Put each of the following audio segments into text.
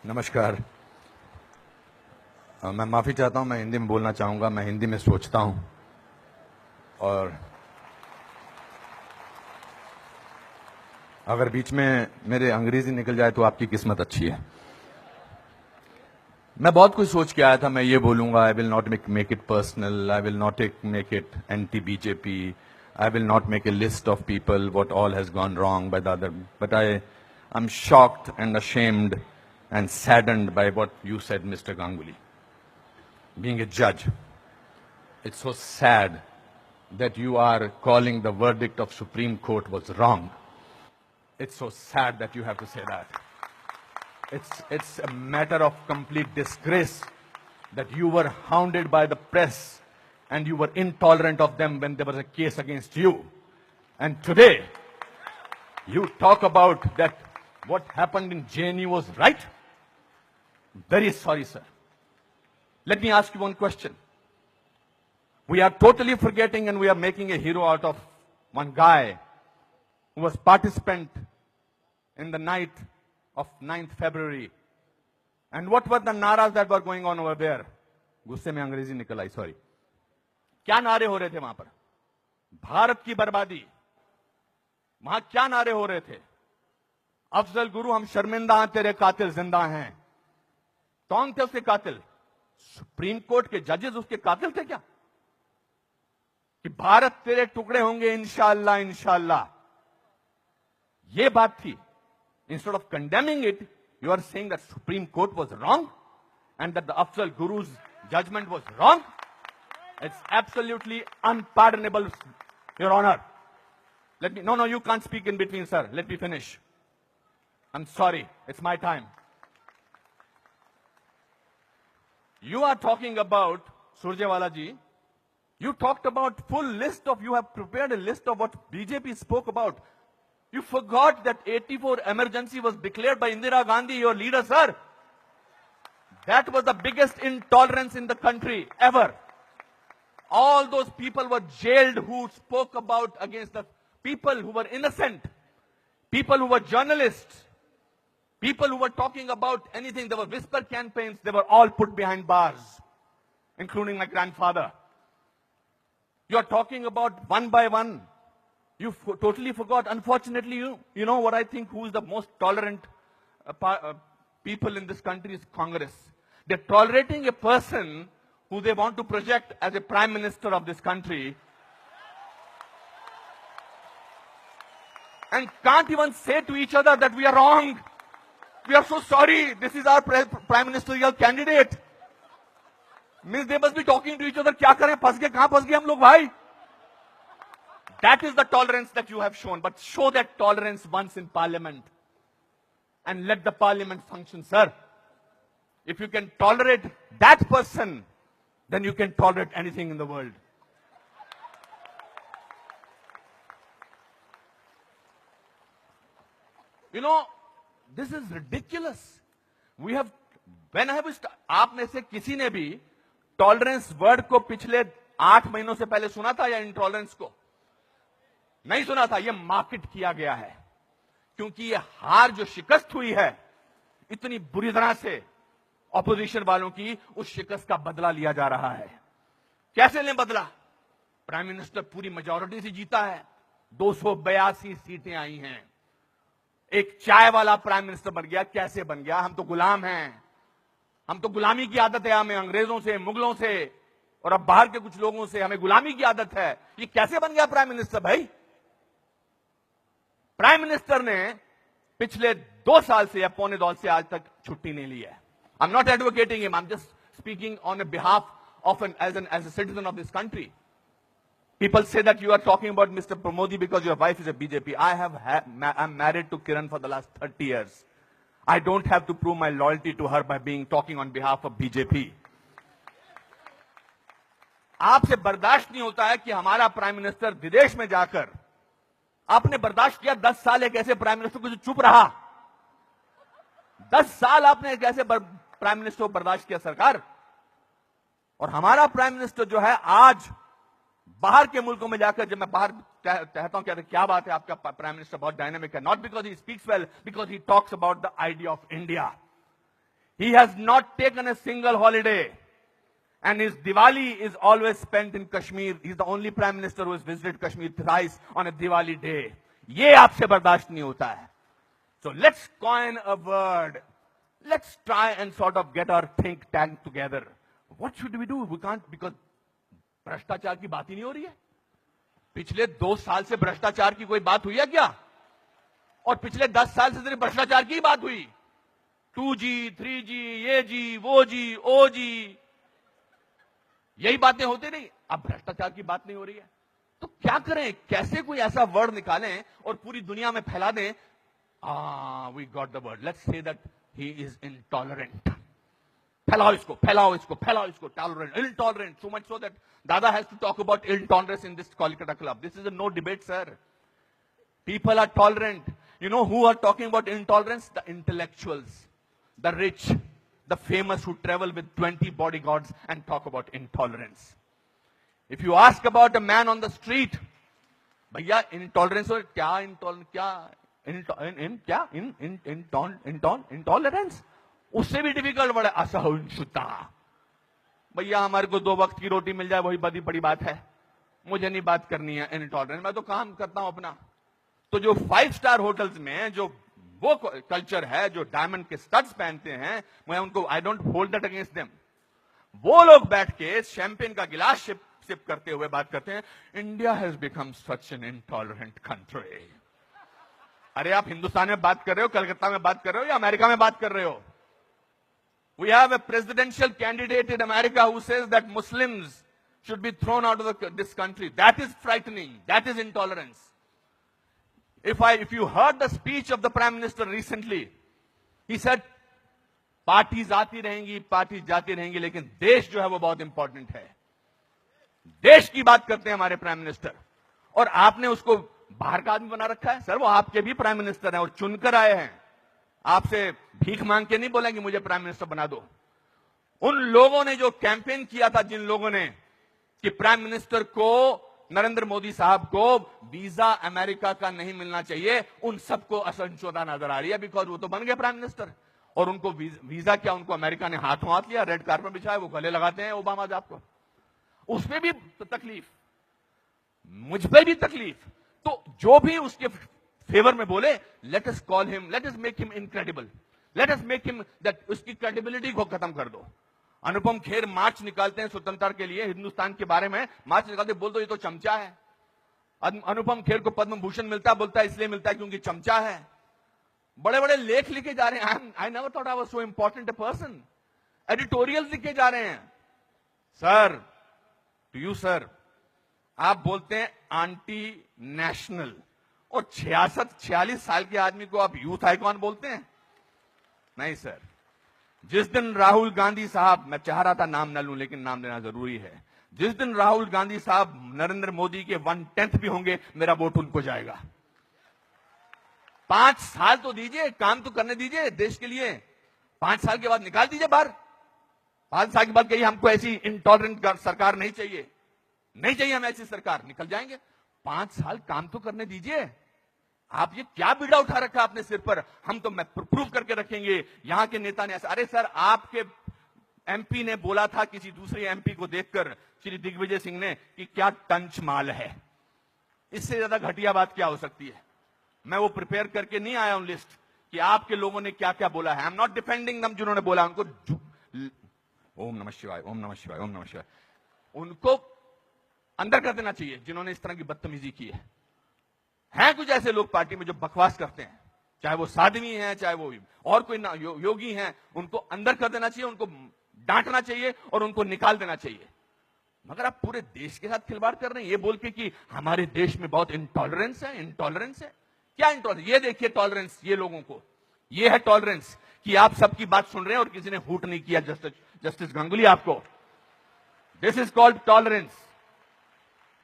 नमस्कार। मैं माफ़ी चाहता हूं, मैं हिंदी में बोलना चाहूँगा। मैं हिंदी में सोचता हूं और अगर बीच में मेरे अंग्रेजी निकल जाए तो आपकी किस्मत अच्छी है। मैं बहुत कुछ सोच के आया था। मैं ये बोलूँगा, I will not make it personal, I will not make it anti BJP, I will not make a list of people what all has gone wrong by the other, but I am shocked and ashamed and saddened by what you said, Mr. Ganguly. Being a judge, it's so sad that you are calling the verdict of Supreme Court was wrong. It's so sad that you have to say that. It's a matter of complete disgrace that you were hounded by the press and you were intolerant of them when there was a case against you. And today, you talk about that what happened in JNU was right? Very sorry, sir. Let me ask you one question. We are totally forgetting and we are making a hero out of one guy who was participant in the night of 9th February. And what were the naras that were going on over there? गुस्से में अंग्रेजी निकल आई, sorry. क्या नारे हो रहे थे वहां पर? भारत की बर्बादी। वहां क्या नारे हो रहे थे? अफजल गुरु, हम शर्मिंदा हैं, तेरे कातिल जिंदा हैं। कौन थे उसके कातिल? सुप्रीम कोर्ट के जजेस उसके कातिल थे क्या? कि भारत तेरे टुकड़े होंगे इंशाअल्लाह इंशाअल्लाह, ये बात थी। Instead of condemning it, you are saying that Supreme Court was wrong and that the Afzal Guru's judgment was wrong. It's absolutely unpardonable, your honour. Let me, no, you can't speak in between, sir. Let me finish. I'm sorry, it's my time. You are talking about, Surjewala ji, you talked about full list of, you have prepared a list of what BJP spoke about. You forgot that 84 emergency was declared by Indira Gandhi, your leader, sir. That was the biggest intolerance in the country ever. All those people were jailed who spoke about against the people who were innocent, people who were journalists, people who were talking about anything. There were whisper campaigns. They were all put behind bars, including my grandfather. You are talking about one by one. You totally forgot. Unfortunately, you know what I think, who is the most tolerant people in this country is Congress. They're tolerating a person who they want to project as a prime minister of this country and can't even say to each other that we are wrong. We are so sorry. This is our prime ministerial candidate. Means they must be talking to each other. क्या करें? फंस गए, कहां फंस गए हम लोग भाई? That is the tolerance that you have shown. But show that tolerance once in parliament and let the parliament function, sir. If you can tolerate that person, then you can tolerate anything in the world. You know, this is ridiculous. We have, when I was, आप में से किसी ने भी tolerance word को पिछले 8 महीनों से पहले सुना था या इंटॉलरेंस को? नहीं सुना था। ये मार्केट किया गया है क्योंकि ये हार जो शिकस्त हुई है इतनी बुरी तरह से ऑपोजिशन वालों की, उस शिकस्त का बदला लिया जा रहा है। कैसे लें बदला? प्राइम मिनिस्टर पूरी मेजॉरिटी से जीता है, 282 सीटें आई हैं। एक चाय वाला प्राइम मिनिस्टर बन गया। कैसे बन गया? हम तो गुलाम हैं, हम तो गुलामी की आदत है, हमें अंग्रेजों से, मुगलों से और अब बाहर के कुछ लोगों से हमें गुलामी की आदत है। ये कैसे बन गया प्राइम मिनिस्टर भाई? प्राइम मिनिस्टर ने पिछले 2 साल से या पौने 2 से आज तक छुट्टी नहीं ली है। I am not advocating him, I am just speaking on behalf of as a citizen of this country. People say that you are talking about Mr. Pramodi because your wife is a BJP. I'm married to Kiran for the last 30 years. I don't have to prove my loyalty to her by talking on behalf of BJP. आपसे बर्दाश्त नहीं होता है कि हमारा prime minister विदेश में जाकर, आपने बर्दाश्त किया 10 साल एक ऐसे प्राइम मिनिस्टर को जो चुप रहा। 10 साल आपने एक ऐसे प्राइम मिनिस्टर को बर्दाश्त किया सरकार। और हमारा प्राइम मिनिस्टर जो है आज बाहर के मुल्कों में जाकर, जब मैं बाहर कहता हूं क्या बात है आपका प्राइम मिनिस्टर बहुत डायनामिक है, not because he speaks well, because he talks about the idea of India. He has not taken a single holiday. And his Diwali is always spent in Kashmir. He's the only Prime Minister who has visited Kashmir thrice on a Diwali day. ये आपसे बर्दाश्त नहीं होता है. So let's coin a word. Let's try and sort of get our think tank together. What should we do? We can't, because भ्रष्टाचार की बात ही नहीं हो रही है. पिछले 2 साल से भ्रष्टाचार की कोई बात हुई है क्या? और पिछले 10 साल से सिर्फ भ्रष्टाचार की बात हुई. 2G, 3G, ये जी, वो जी, ओ जी, यही बातें होती नहीं. अब भ्रष्टाचार की बात नहीं हो रही है. तो क्या करें? कैसे कोई ऐसा वर्ड निकालें और पूरी दुनिया में फैला दें? We got the word. Let's say that he is intolerant. फैलाओ इसको, फैलाओ इसको, फैलाओ इसको. Tolerant, intolerant. So much so that Dada has to talk about intolerance in this Kolkata club. This is a no debate, sir. People are tolerant. You know who are talking about intolerance? The intellectuals, the rich, the famous who travel with 20 bodyguards and talk about intolerance. If you ask about a man on the street, भैया intolerance और क्या intolerance उससे भी difficult बड़ा असहिष्णुता. भैया हमारे को 2 वक्त की रोटी मिल जाए वही बड़ी बात है. मुझे नहीं बात करनी है इनटॉलरेंस. मैं तो काम करता हूं अपना. तो जो 5 स्टार होटल्स में जो वो कल्चर है, जो डायमंड के स्टड्स पहनते हैं, मैं उनको I don't hold that against them. वो लोग बैठ के शैंपेन का गिलास सिप करते हुए बात करते हैं, India has become such an intolerant country. अरे आप हिंदुस्तान में बात कर रहे हो, कलकत्ता में बात कर रहे हो या अमेरिका में बात कर रहे हो? We have a presidential candidate in America who says that Muslims should be thrown out of this country. That is frightening. That is intolerance. If you heard the speech of the Prime Minister recently, he said, parties आती रहेंगी, parties जाती रहेंगी, लेकिन देश जो है वो बहुत इंपॉर्टेंट है. देश की बात करते हैं हमारे प्राइम मिनिस्टर. और आपने उसको बाहर का आदमी बना रखा है. सर वो आपके भी प्राइम मिनिस्टर हैं और चुनकर आए हैं. आपसे भीख मांग के नहीं बोलेंगे मुझे प्राइम मिनिस्टर बना दो. उन लोगों ने जो कैंपेन किया था, जिन लोगों ने कि प्राइम मिनिस्टर को, नरेंद्र मोदी साहब को वीजा अमेरिका का नहीं मिलना चाहिए, उन सबको असहिष्णुता नजर आ रही है. बिकॉज वो तो बन गए प्राइम मिनिस्टर और उनको वीजा क्या, उनको अमेरिका ने हाथों हाथ लिया, रेड कार्पेट बिछाया, वो गले लगाते हैं ओबामा साहब को. उसमें भी तकलीफ, मुझ पर भी तकलीफ. तो जो भी उसके फेवर में बोले, let us call him, let us make him incredible, let us make him that, उसकी क्रेडिबिलिटी को खत्म कर दो. अनुपम खेर मार्च निकालते हैं स्वतंत्रता के लिए, हिंदुस्तान के बारे में मार्च निकालते, बोल दो ये तो चमचा है. अनुपम खेर को पद्म भूषण मिलता है, बोलता है इसलिए मिलता है क्योंकि चमचा है. बड़े बड़े लेख लिखे जा रहे हैं. I never thought I was so important a person. Editorial लिखे जा रहे हैं. सर, टू यू सर, आप बोलते हैं आंटी नेशनल, और 46 साल के आदमी को आप यूथ आइकॉन बोलते हैं? नहीं सर. जिस दिन राहुल गांधी साहब, मैं चाह रहा था नाम न लूं लेकिन नाम लेना जरूरी है, जिस दिन राहुल गांधी साहब नरेंद्र मोदी के 1/10 भी होंगे, मेरा वोट उनको जाएगा. 5 साल तो दीजिए, काम तो करने दीजिए देश के लिए. 5 साल के बाद निकाल दीजिए बाहर. 5 साल के बाद कहिए हमको ऐसी इंटॉलरेंट सरकार नहीं चाहिए, नहीं चाहिए हमें ऐसी सरकार, निकल जाएंगे. 5 साल काम तो करने दीजिए. आप ये क्या बीड़ा उठा रखा है अपने सिर पर? हम तो मैं प्रूव करके रखेंगे, यहां के नेता ने ऐसा. अरे सर, आपके एमपी ने बोला था किसी दूसरे एमपी को देखकर, श्री दिग्विजय सिंह ने, कि क्या टंच माल है. इससे ज्यादा घटिया बात क्या हो सकती है? मैं वो प्रिपेयर करके नहीं आया हूं लिस्ट कि आपके लोगों ने क्या क्या बोला है. आई एम नॉट डिफेंडिंग दम. जिन्होंने बोला उनको ओम नमः शिवाय, ओम नमः शिवाय, ओम नमः शिवाय, उनको अंदर कर देना चाहिए जिन्होंने इस तरह की बदतमीजी की है. हैं कुछ ऐसे लोग पार्टी में जो बकवास करते हैं, चाहे वो साध्वी हैं, चाहे वो और कोई योगी हैं, उनको अंदर कर देना चाहिए, उनको डांटना चाहिए और उनको निकाल देना चाहिए. मगर आप पूरे देश के साथ खिलवाड़ कर रहे हैं ये बोल के कि हमारे देश में बहुत इंटॉलरेंस है. इंटॉलरेंस है क्या? इंटॉलरेंस ये देखिए, टॉलरेंस ये लोगों को, ये है टॉलरेंस कि आप सबकी बात सुन रहे हैं और किसी ने हूट नहीं किया. जस्टिस गांगुली, आपको this is called tolerance.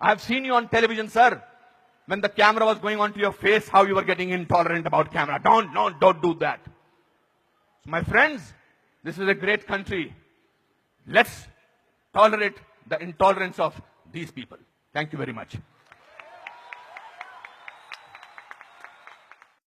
I have seen you on television, sir, when the camera was going onto your face, how you were getting intolerant about camera. Don't do that. So my friends, this is a great country. Let's tolerate the intolerance of these people. Thank you very much.